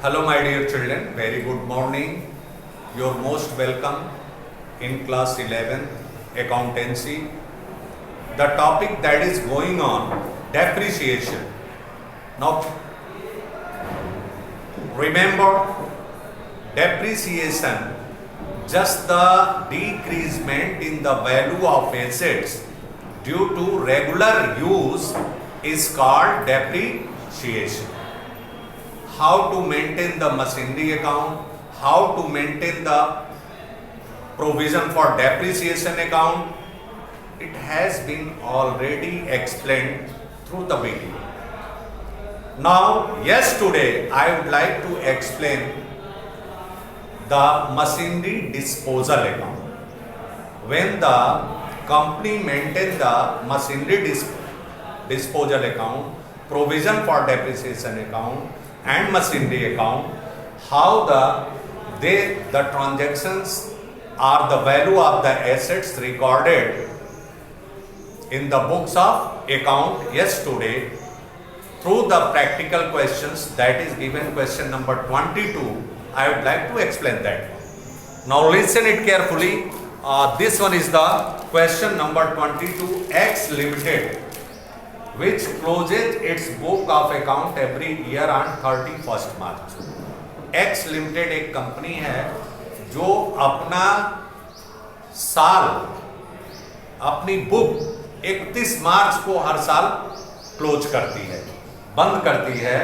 Hello, my dear children. Very good morning. You're most welcome in class 11 accountancy. The topic that is going on, depreciation. Now, remember, depreciation, just the decreasement in the value of assets due to regular use is called depreciation. How to maintain the machinery account, how to maintain the provision for depreciation account, it has been already explained through the video. Now, yes, today I would like to explain the machinery disposal account. When the company maintains the machinery disposal account, provision for depreciation account and machinery account, how the transactions are the value of the assets recorded in the books of account. Yes, today through the practical questions, that is given question number 22, I would like to explain that. Now listen it carefully. This one is the question number 22. X Limited, which closes its book of account every year on 31st March. X Limited एक company है जो अपना साल, अपनी book 31 मार्च को हर साल close करती है, बंद करती है.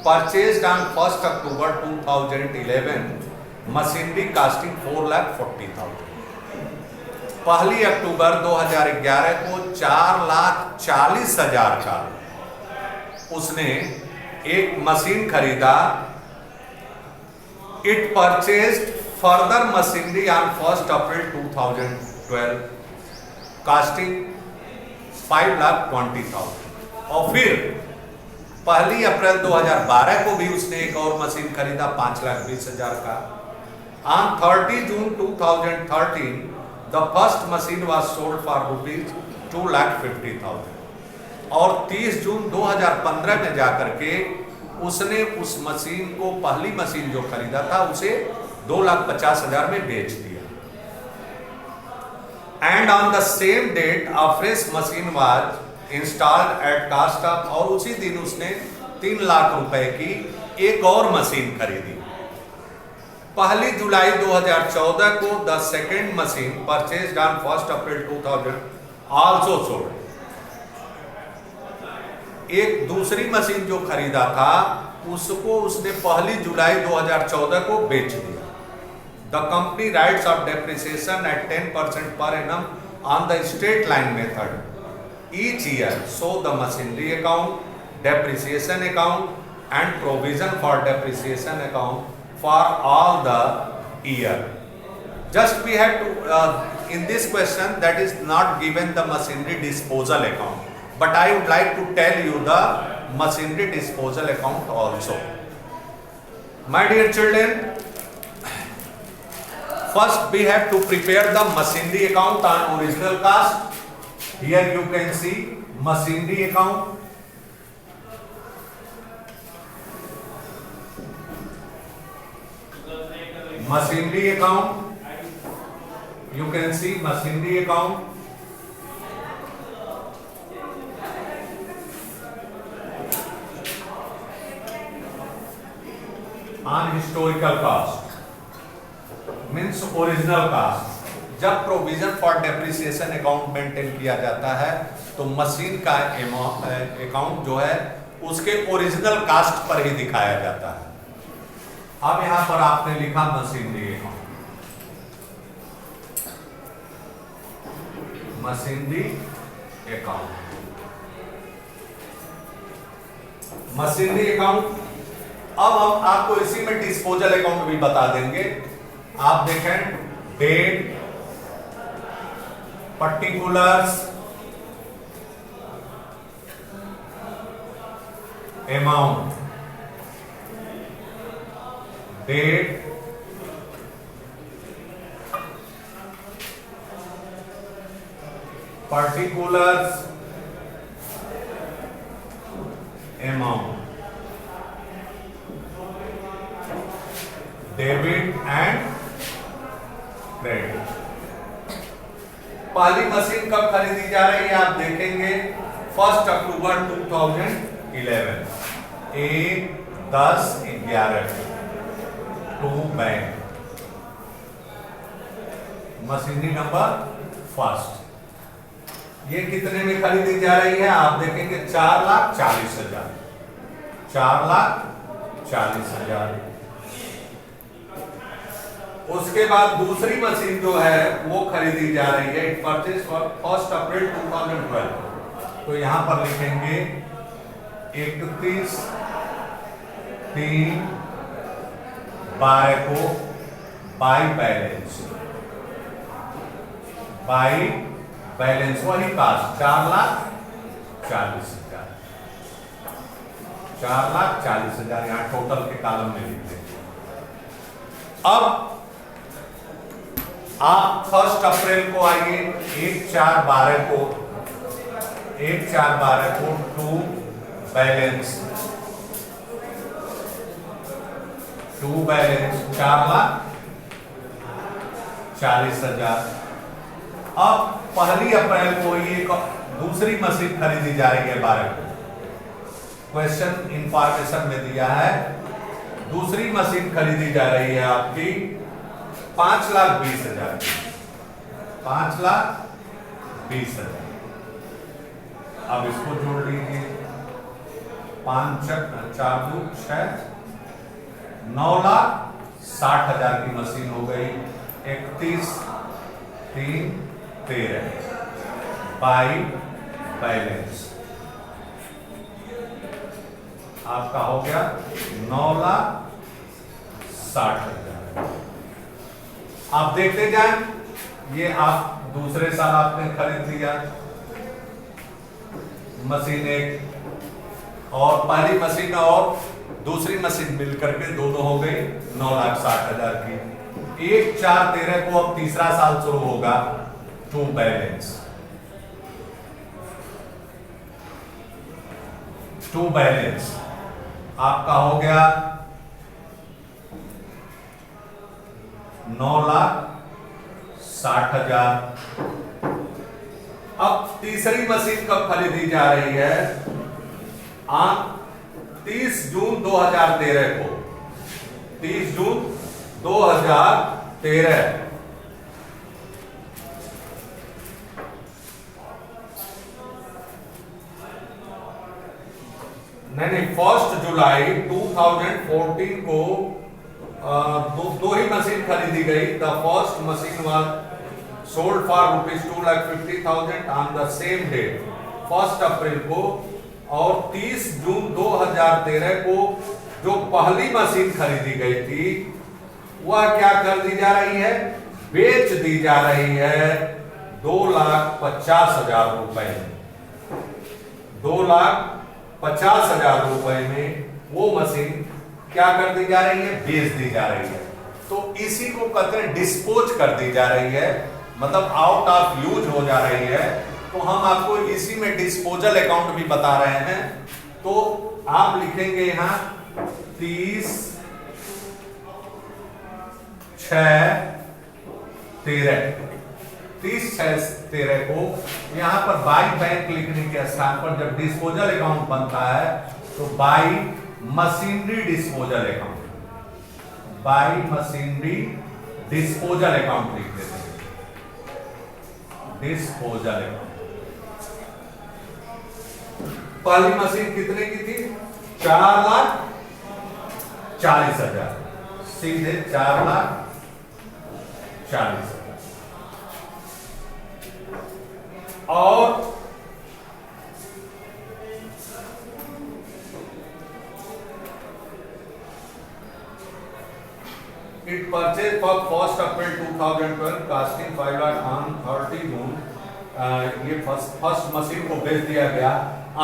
परचेज्ड ऑन 1 अक्टूबर 2011 मशीनरी कास्टिंग 4,40,000. 1 अक्टूबर 2011 को 4,40,000 का उसने एक मशीन खरीदा. It purchased further machinery on 1 April 2012 casting 5,20,000. और फिर 1 अप्रैल 2012 को भी उसने एक और मशीन खरीदा 5,20,000 का. On 30 June 2013 the first machine was sold for rupees 2,50,000. और 30 जून 2015 में जाकर के उसने उस मशीन को, पहली मशीन जो खरीदा था, उसे 2,50,000 में बेच दिया. And on the same date a fresh machine was installed at cost of, और उसी दिन उसने 3 लाख रुपए की एक और मशीन खरीदी. 1 जुलाई 2014 को the second machine purchased on 1 April 2000 also sold. एक दूसरी मशीन जो खरीदा था उसको उसने 1 जुलाई 2014 को बेच दिया. The company rights of depreciation eight 10% per annum on the straight line method each year. So the machinery account, depreciation account and provision for depreciation account for all the year. Just we have to in this question that is not given the machinery disposal account, but I would like to tell you the machinery disposal account also. My dear children, first we have to prepare the machinery account on original cost. Here you can see machinery account. Machinery account. You can see machinery account. On historical cost means original cost. जब provision for depreciation account maintain किया जाता है तो machine का account जो है उसके original cast पर ही दिखाया जाता है. अब यहां पर आपने लिखा machinery account, machinery account, machinery account. अब हम आपको इसी में डिस्पोजल अकाउंट भी बता देंगे. आप देखें date, particulars, amount, date, particulars, amount. Debit and credit. पहली मशीन कब खरीदी जा रही है आप देखेंगे 1 अक्टूबर 2011, 1/10/11 to bank. Machinery number first. ये कितने में खरीदी जा रही है आप देखेंगे 4,40,000, 4,40,000। उसके बाद दूसरी मशीन जो है वो खरीदी जा रही है इट परचेज फॉर 1 अप्रैल 2012। तो यहां पर लिखेंगे 31/3/12 को बाई बैलेंस, बाई बैलेंस वही कास्ट 4,40,000, 4,40,000 यहां टोटल के कॉलम में लिख देंगे। अब आप 1 अप्रैल को आइए 1/4/12 को, 1/4/12 को टू बैलेंस 4,40,000। अब 1 अप्रैल को ये दूसरी मशीन खरीदी जा रही है 12 को। क्वेश्चन इंफॉर्मेशन में दिया है दूसरी मशीन खरीदी जा रही है आपकी 5,20,000, 5,20,000। अब इसको जोड़ लीजिए 5 4 2 6, 9,60,000 की मशीन हो गई। 31/3/13 बाई बैलेंस आपका हो गया 9,60,000। आप देखते जाएं, ये आप दूसरे साल आपने खरीद लिया मशीन एक, और पहली मशीन और दूसरी मशीन मिलकर के दोनों हो गई 9,60,000 की। 1/4/13 को अब तीसरा साल शुरू होगा टू बैलेंस, टू बैलेंस आपका हो गया 9,60,000। अब तीसरी मशीन कब खरीदी जा रही है 30 जून 2013 को, 30 जून 2013। नहीं 1 जुलाई 2014 को दो ही मशीन खरीदी गई। The first machine was sold for ₹2,50,000 on the same date 1 अप्रैल को, और 30 जून 2013 को जो पहली मशीन खरीदी गई थी वह क्या कर दी जा रही है, बेच दी जा रही है 2,50,000 रुपए में, 2,50,000 रुपए में वो मशीन क्या कर दी जा रही है, बेच दी जा रही है। तो इसी को कहते हैं डिस्पोज कर दी जा रही है, मतलब आउट ऑफ यूज हो जा रही है। तो हम आपको इसी में डिस्पोजल अकाउंट भी बता रहे हैं। तो आप लिखेंगे यहां 30/6/13 को यहां पर बाई बैंक लिखने के स्थान पर जब डिस्पोजल अकाउंट बनता है तो by machinery disposal account, by machinery disposal account लिख देते हैं, डिस्पोजल अकाउंट। पहली मशीन कितने की थी 4,40,000, सीधे 4,40,000। और it purchased for 1 April 2012 casting filed on 30 June। ये फर्स्ट मशीन को बेच दिया गया।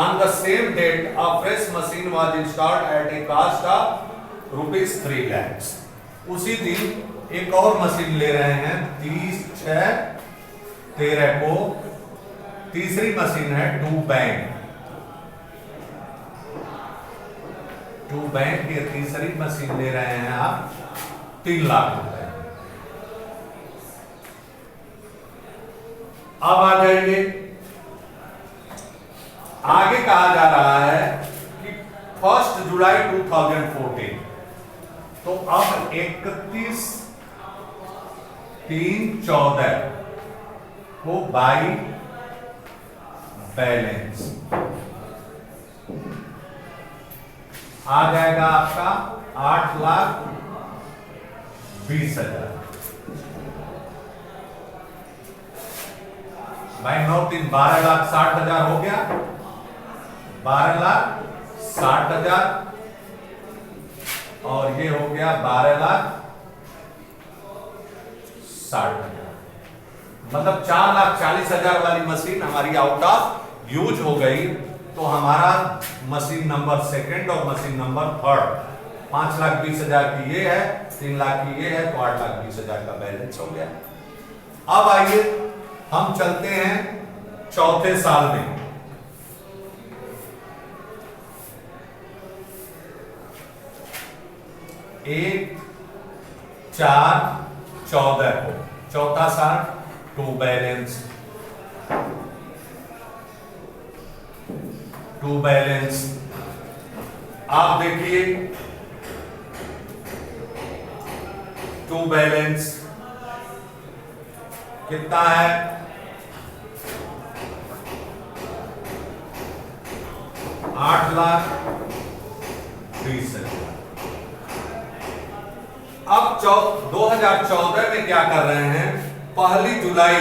On the same date a fresh machine was installed at a cost of ₹3 lakhs। उसी दिन एक और मशीन ले रहे हैं 30/6/13 को, तीसरी मशीन है टू बैंक, टू बैंक ये तीसरी मशीन ले रहे हैं आप 3,00,000 रुपए। अब आ जाइए, आगे कहा जा रहा है कि 1 जुलाई 2014, तो अब 31/3/14 को बाई बैलेंस आ जाएगा आपका 8,20,000। भाई 9 3 12,60,000 हो गया, 12,60,000 और ये हो गया 12,60,000। मतलब 4,40,000 वाली मशीन हमारी आउट ऑफ यूज हो गई। तो हमारा मशीन नंबर सेकंड और मशीन नंबर थर्ड 5,20,000 की ये है, 3,00,000 की ये है, तो 8,20,000 का बैलेंस हो गया। अब आइए हम चलते हैं चौथे साल में। एक 4/14 को चौथा साल टू बैलेंस आप देखिए टू बैलेंस कितना है, 8,20,000। अब 2014 में क्या कर रहे हैं, 1 जुलाई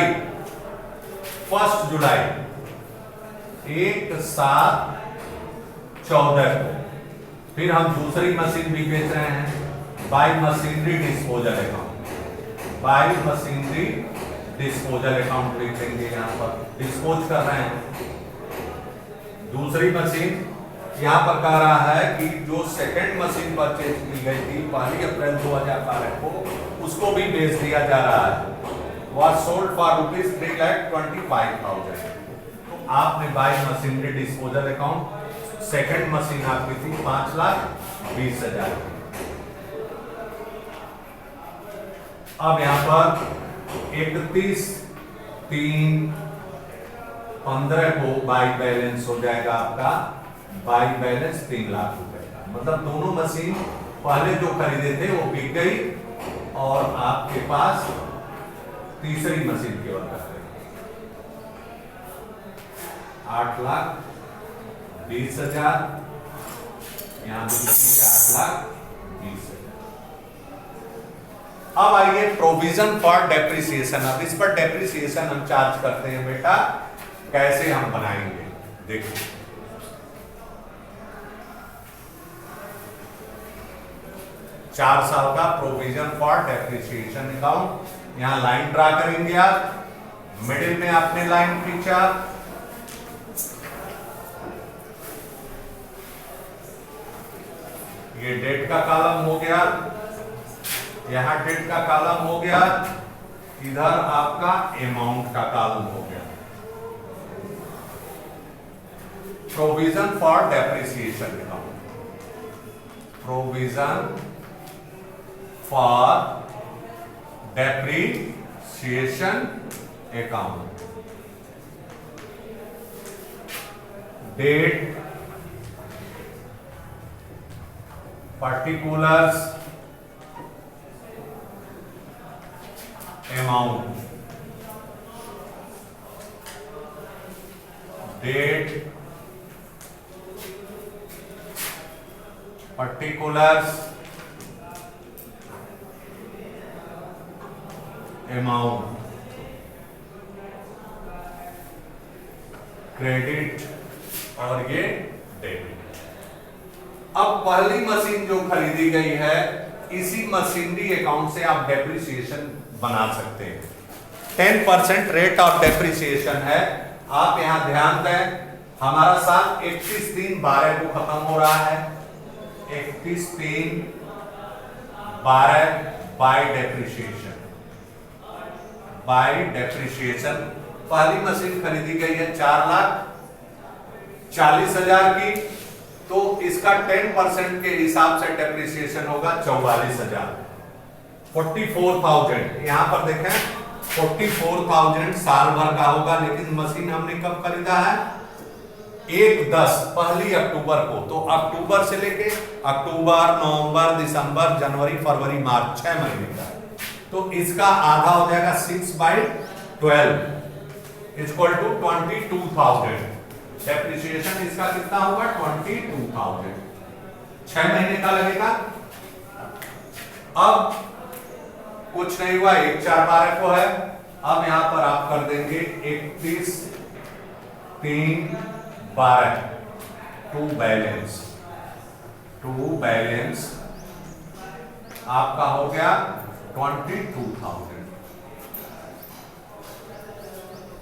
1/7/14 को फिर हम दूसरी मशीन भी बेच रहे हैं, by machinery disposal account. By machinery disposal account लिखेंगे, यहां पर डिस्पोज कर रहे हैं दूसरी मशीन। यहां पर कह रहा है कि जो सेकंड मशीन परचेज की गई थी 1 अप्रैल 2012 को, उसको भी बेच दिया जा रहा है। Was sold for ₹3,25,000। तो आपने by machinery disposal account, second machine आपकी थी 5,20,000। अब यहां पर 31/3/15 को बाई बैलेंस हो जाएगा आपका, बाई बैलेंस 3,00,000 रुपए का। मतलब दोनों मशीन पहले जो खरीदे थे वो बिक गई और आपके पास तीसरी मशीन केवल कर रहे 8,20,000, यहां 8,20,000। अब आइए प्रोविजन फॉर डेप्रिसिएशन। अब इस पर डेप्रिसिएशन हम चार्ज करते हैं बेटा, कैसे हम बनाएंगे देखिए। चार साल का प्रोविजन फॉर डेप्रिसिएशन अकाउंट, यहां लाइन ड्रा करेंगे आप, मिडिल में आपने लाइन खींचा, ये डेट का कॉलम हो गया, यहां डेट का कॉलम हो गया, इधर आपका अमाउंट का कॉलम हो गया। Provision for depreciation account, provision for depreciation account, date, particulars, amount, date, particulars, amount, credit और ये डेबिट। अब पहली मशीन जो खरीदी गई है, इसी मशीनरी अकाउंट से आप डेप्रिसिएशन बना सकते हैं। 10% रेट ऑफ डेप्रिसिएशन है। आप यहां ध्यान दें, हमारा साल 31/3/12 को खत्म हो रहा है। 31/3/12 बाय डेप्रिसिएशन, बाय डेप्रिसिएशन। पहली मशीन खरीदी गई है 4,40,000 की, तो इसका 10% के हिसाब से डेप्रिसिएशन होगा 44,000। 44,000 यहाँ पर देखें 44,000 साल भर का होगा, लेकिन मशीन हमने कब खरीदा है? 1/10 पहली अक्टूबर को। तो अक्टूबर से लेके अक्टूबर, नवंबर, दिसंबर, जनवरी, फरवरी, मार्च 6 महीने का। तो इसका आधा हो जाएगा 6/12 इक्वल टू 22,000। डेप्रिसिएशन इसका कितना होगा? 22,000। 6 महीने का लगेगा। अब कुछ नहीं हुआ, 1/4/12 को है। अब यहां पर आप कर देंगे 31/3/12 टू बैलेंस आपका हो गया 22,000।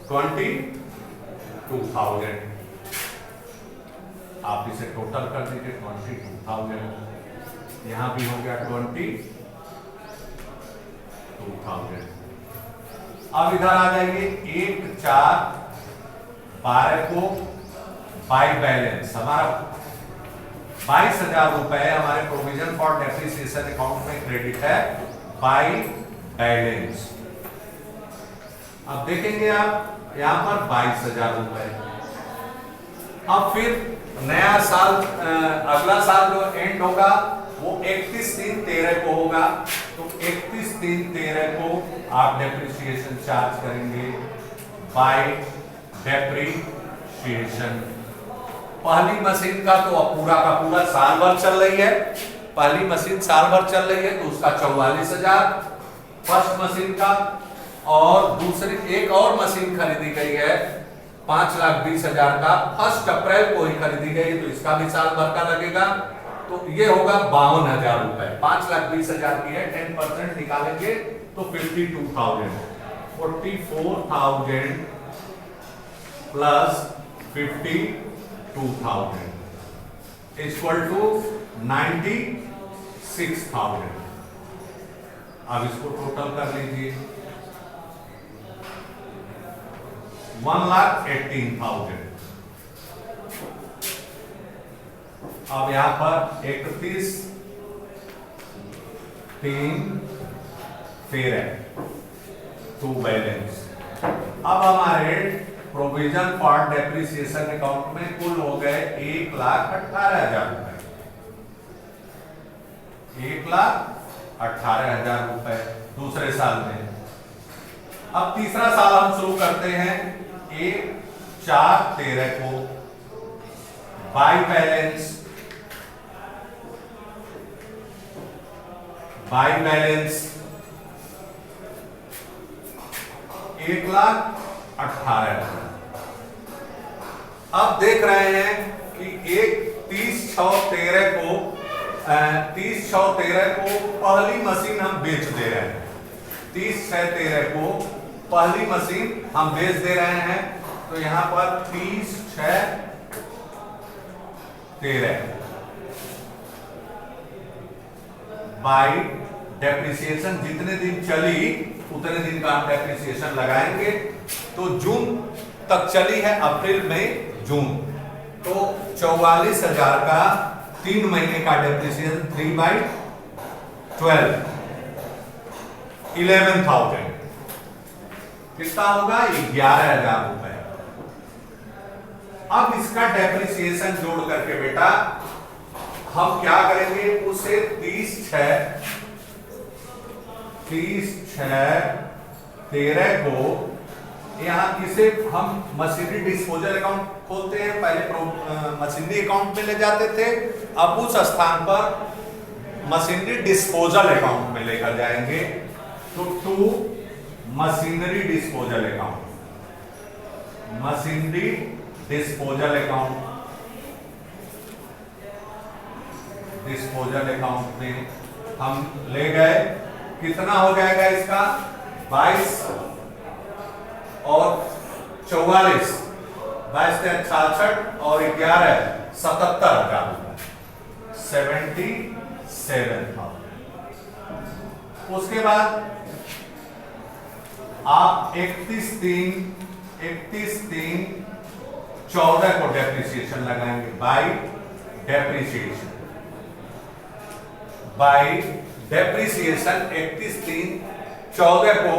22,000 आप इसे टोटल कर दीजिए 22,000। यहां भी हो गया 22,000। अब इधर आ जाइए 1/4/12 को बाय बैलेंस हमारा 22,000 रुपए हमारे प्रोविजन फॉर डेप्रिसिएशन अकाउंट में क्रेडिट है बाय बैलेंस। अब देखेंगे आप यहां पर 22,000 रुपए। अब फिर नया साल अगला साल जो एंड होगा वो 31/3/13 को होगा। तो 31/3/13 को आप डेप्रिसिएशन चार्ज करेंगे बाय डेप्रिसिएशन। पहली मशीन का तो अब पूरा का पूरा साल भर चल रही है, पहली मशीन साल भर चल रही है तो उसका 44,000 फर्स्ट मशीन का। और दूसरी एक और मशीन खरीदी गई है 5,20,000 का, 1 अप्रैल को ही खरीदी गई, तो इसका भी साल भर का लगेगा। तो ये होगा 52,000 रुपए। 5,20,000 की है, 10% निकालेंगे तो 52,000। 44,000 प्लस 52,000 इक्वल टू 96,000। अब इसको टोटल कर लीजिए 1,18,000। अब यहां पर 31/3/13 टू बैलेंस। अब हमारे प्रोविजन फॉर डेप्रिसिएशन अकाउंट में कुल हो गए 1,18,000 रुपए। 1,18,000 रुपए दूसरे साल में। अब तीसरा साल हम शुरू करते हैं 1/4/13 को बाय बैलेंस 1,18,000। अब देख रहे हैं कि 30/6/13 को 30/6/13 को पहली मशीन हम बेच दे रहे हैं। 30/6/13 को पहली मशीन हम बेच दे रहे हैं। तो यहां पर 30/6/13 बाय डेप्रिसिएशन जितने दिन चली उतने दिन का हम डेप्रिसिएशन लगाएंगे। तो जून तक चली है, अप्रैल मई जून, तो 44,000 का 3 महीने का डेप्रिसिएशन 3/12 11,000 कितना होगा? 11,000 रुपए। अब इसका डेप्रिसिएशन जोड़ करके बेटा हम क्या करेंगे? उसे 30/6/13 को यहां किसे हम मशीनरी डिस्पोजल अकाउंट खोलते हैं, पहले मशीनरी अकाउंट में ले जाते थे, अब उस स्थान पर मशीनरी डिस्पोजल अकाउंट में लेकर जाएंगे। तो to machinery disposal account, machinery disposal account, disposal account में हम ले गए। कितना हो जाएगा इसका? 22 और 44, 22 से 66 और 11 77,000 रुपए, 77,000। उसके बाद आप 31/3/14 को डेप्रिसिएशन लगाएंगे बाय डेप्रिसिएशन। बाई डेप्रिसिएशन 31/3/14 को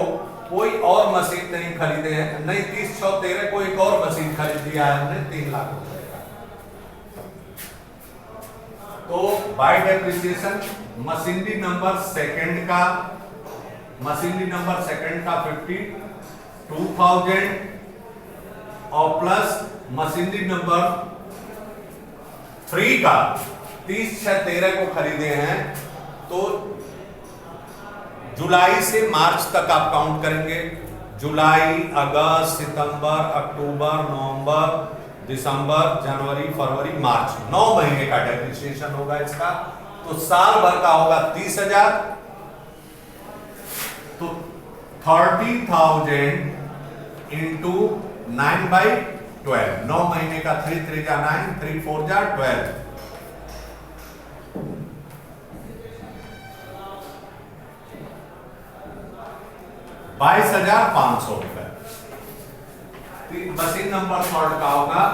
कोई और मशीन नहीं खरीदे हैं, नहीं 30/6/13 को एक और मशीन खरीद दिया है हमने 3 लाख रुपए का। तो bye depreciation machinery number second का 52,000 और प्लस मशीनरी नंबर 3 का 30/6/13 को खरीदे हैं। तो जुलाई से मार्च तक आप काउंट करेंगे, जुलाई, अगस्त, सितंबर, अक्टूबर, नवंबर, दिसंबर, जनवरी, फरवरी, मार्च, 9 महीने का डेप्रिसिएशन होगा इसका। तो साल भर का होगा 30,000, तो 30,000 इंटू 9/12, 9 महीने का 3 3 जा 9, 3 4 जा 12, 22,500 रुपए। मशीन नंबर थर्ड का होगा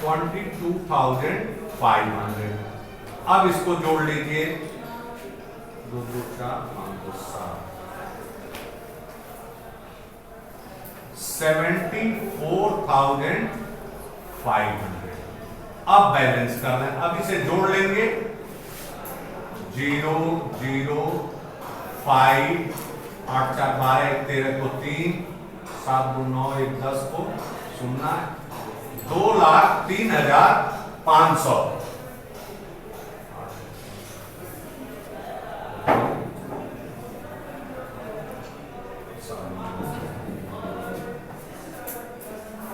22,500। अब इसको जोड़ लीजिए, 2 2 4 5 2 7, 74,500। अब बैलेंस कर रहे हैं, अब इसे जोड़ लेंगे, 0 0 5 8 4 12 1 13 को 3 7 2 9 1 10 को 0, 2,03,500।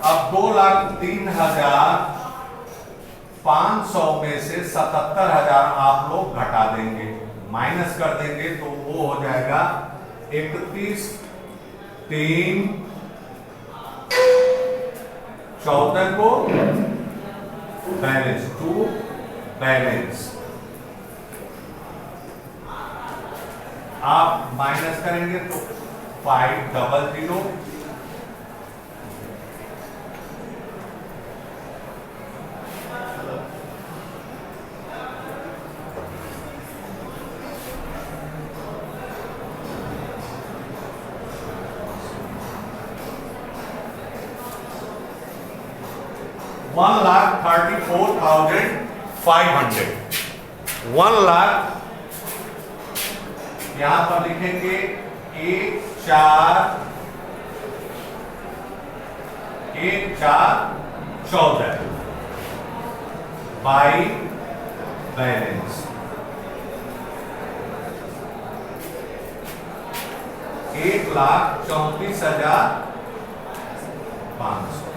अब 2,03,500 में से 77,000 आप लोग घटा देंगे, माइनस कर देंगे, तो वो हो जाएगा 31/3/14 को बैलेंस टू बैलेंस। आप माइनस करेंगे तो 500 1,34,500, 1 लाख यहां पर लिखेंगे 1,4,14 बाई बैलेंस 1,34,500।